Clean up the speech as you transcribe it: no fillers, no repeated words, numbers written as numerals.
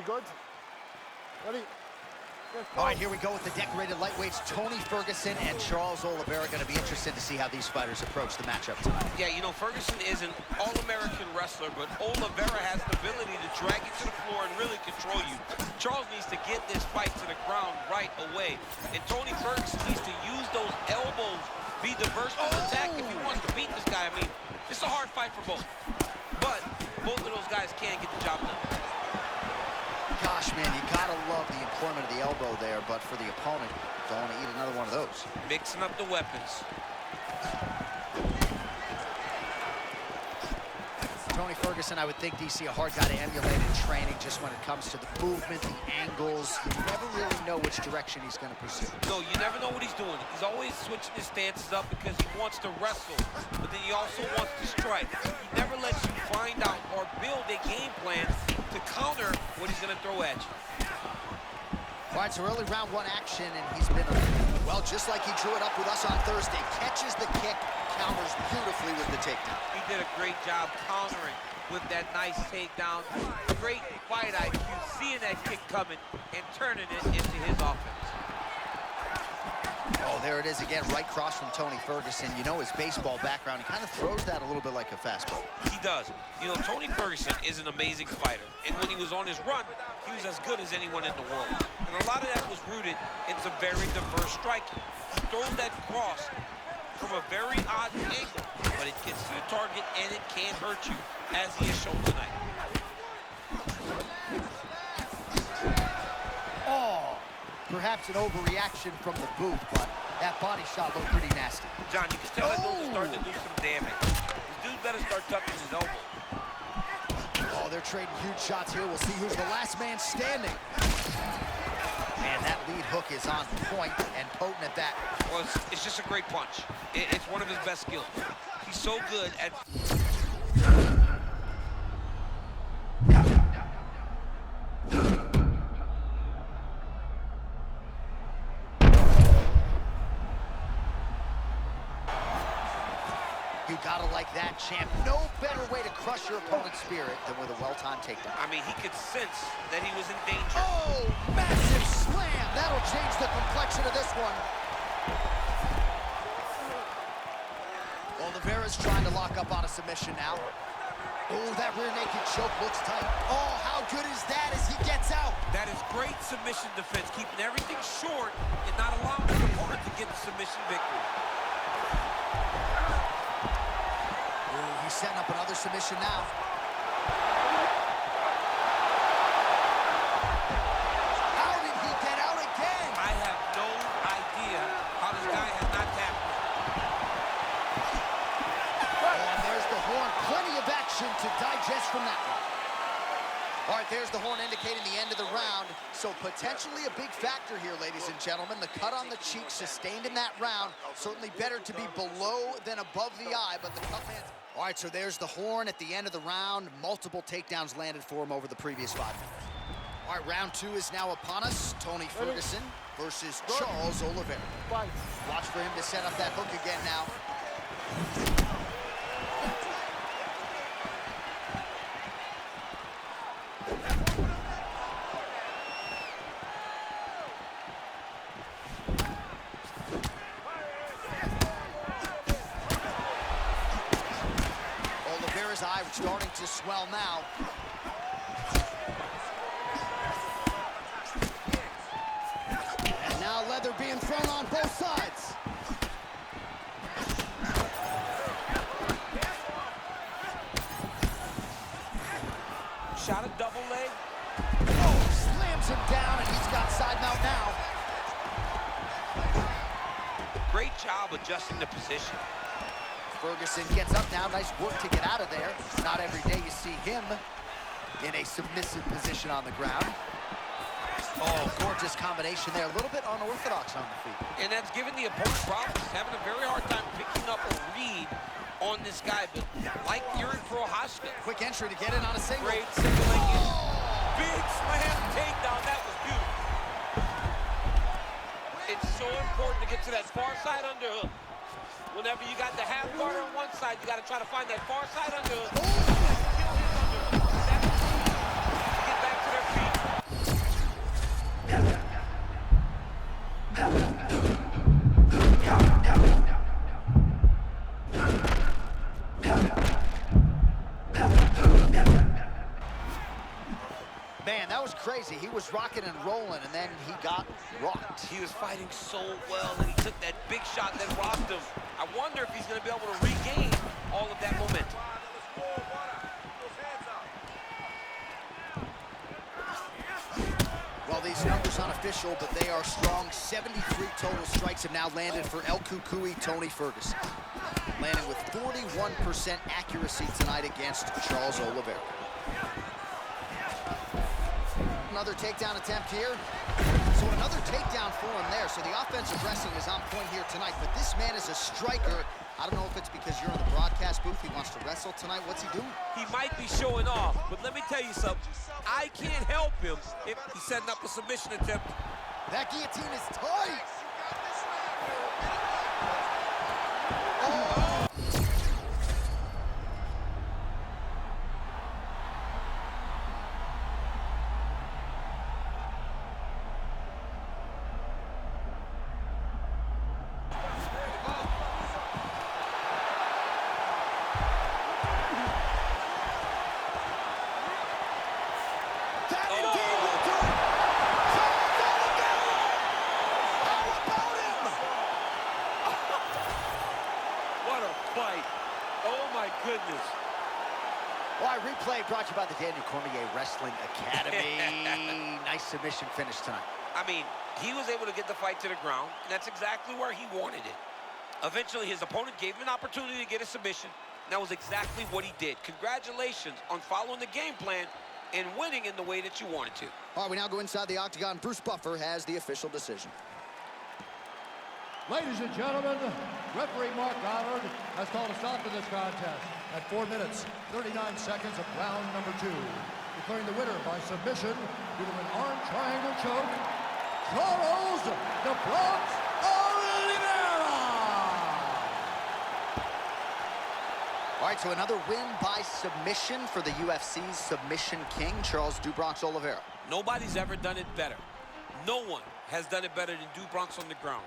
good. Ready? All right, here we go with the decorated lightweights. Tony Ferguson and Charles Olivera. Going to be interested to see how these fighters approach the matchup tonight. Yeah, you know, Ferguson is an all-American wrestler, but Olivera has the ability to drag you to the floor and really control you. Charles needs to get this fight to the ground right away. And Tony Ferguson needs to use those elbows, be diverse in his attack if he wants to beat this guy. I mean, it's a hard fight for both. But both of those guys can get the job done. Gosh, man, you gotta love the employment of the elbow there, but for the opponent, don't want to eat another one of those. Mixing up the weapons. Tony Ferguson, I would think, DC, a hard guy to emulate in training just when it comes to the movement, the angles. You never really know which direction he's going to pursue. No, you never know what he's doing. He's always switching his stances up because he wants to wrestle, but then he also wants to strike. He never lets you find out or build a game plan to counter what he's going to throw at you. All right, so early round one action, and he's been, well, just like he drew it up with us on Thursday. Catches the kick, counters beautifully with the takedown. He did a great job countering with that nice takedown. Great fight IQ, seeing that kick coming and turning it into his offense. Oh, there it is again, right cross from Tony Ferguson. You know his baseball background. He kind of throws that a little bit like a fastball. He does. You know, Tony Ferguson is an amazing fighter. And when he was on his run, he was as good as anyone in the world. And a lot of that was rooted in some very diverse striking. He throws that cross from a very odd angle, but it gets to the target and it can hurt you, as he has shown tonight. Oh, perhaps an overreaction from the booth, but that body shot looked pretty nasty. John, you can tell that dude's starting to do some damage. This dude better start tucking his elbow. Oh, they're trading huge shots here. We'll see who's the last man standing. Man, that lead hook is on point and potent at that. Well, it's just a great punch. It's one of his best skills. He's so good at... You gotta like that, champ. No better way to crush your opponent's spirit than with a well-timed takedown. I mean, he could sense that he was in danger. Oh, massive slam. That'll change the complexion of this one. Olivera's trying to lock up on a submission now. Oh, that rear naked choke looks tight. Oh, how good is that as he gets out? That is great submission defense, keeping everything short and not allowing his opponent to get the submission victory. He's setting up another submission now. How did he get out again? I have no idea how this guy has not tapped me. And there's the horn. Plenty of action to digest from that one. All right, there's the horn indicating the end of the round. So potentially a big factor here, ladies and gentlemen. The cut on the cheek sustained in that round. Certainly better to be below than above the eye, but the tough man... All right, so there's the horn at the end of the round. Multiple takedowns landed for him over the previous 5 minutes. All right, round 2 is now upon us. Tony Ferguson versus Charles Olivera. Watch for him to set up that hook again now. Olivera's eye starting to swell now. And now leather being thrown on both sides. Shot a double leg. Oh, slams him down, and he's got side mount now. Great job adjusting the position. Ferguson gets up now. Nice work to get out of there. Not every day you see him in a submissive position on the ground. Oh, gorgeous combination there. A little bit unorthodox on the feet. And that's given the opponent problems. Having a very hard time picking up a read on this guy. But like Yuri Prohaska. Quick entry to get in on a single. Great single leg in. Big slam takedown. That was beautiful. It's so important to get to that far side underhook. Whenever you got the half guard on one side, you got to try to find that far side underhook. Kill his underhook. Get back to their feet. was crazy. He was rocking and rolling, and then he got rocked. He was fighting so well, and he took that big shot that rocked him. I wonder if he's going to be able to regain all of that momentum. Well, these numbers unofficial, but they are strong. 73 total strikes have now landed for El Cucuy Tony Ferguson, landing with 41% accuracy tonight against Charles Olivera. Another takedown attempt here. So another takedown for him there. So the offensive wrestling is on point here tonight, but this man is a striker. I don't know if it's because you're in the broadcast booth, he wants to wrestle tonight. What's he doing? He might be showing off, but let me tell you something. I can't help him if he's setting up a submission attempt. That guillotine is tight. Goodness. Well, our replay brought to you by the Daniel Cormier Wrestling Academy. Nice submission finish tonight. I mean, he was able to get the fight to the ground, and that's exactly where he wanted it. Eventually, his opponent gave him an opportunity to get a submission. That was exactly what he did. Congratulations on following the game plan and winning in the way that you wanted to. All right, we now go inside the octagon. Bruce Buffer has the official decision. Ladies and gentlemen, referee Mark Goddard has called a stop to this contest at 4 minutes, 39 seconds of round number 2. Declaring the winner by submission due to an arm triangle choke, Charles "The Bronx" Olivera! All right, so another win by submission for the UFC's submission king, Charles "Do Bronx" Olivera. Nobody's ever done it better. No one has done it better than Do Bronx on the ground.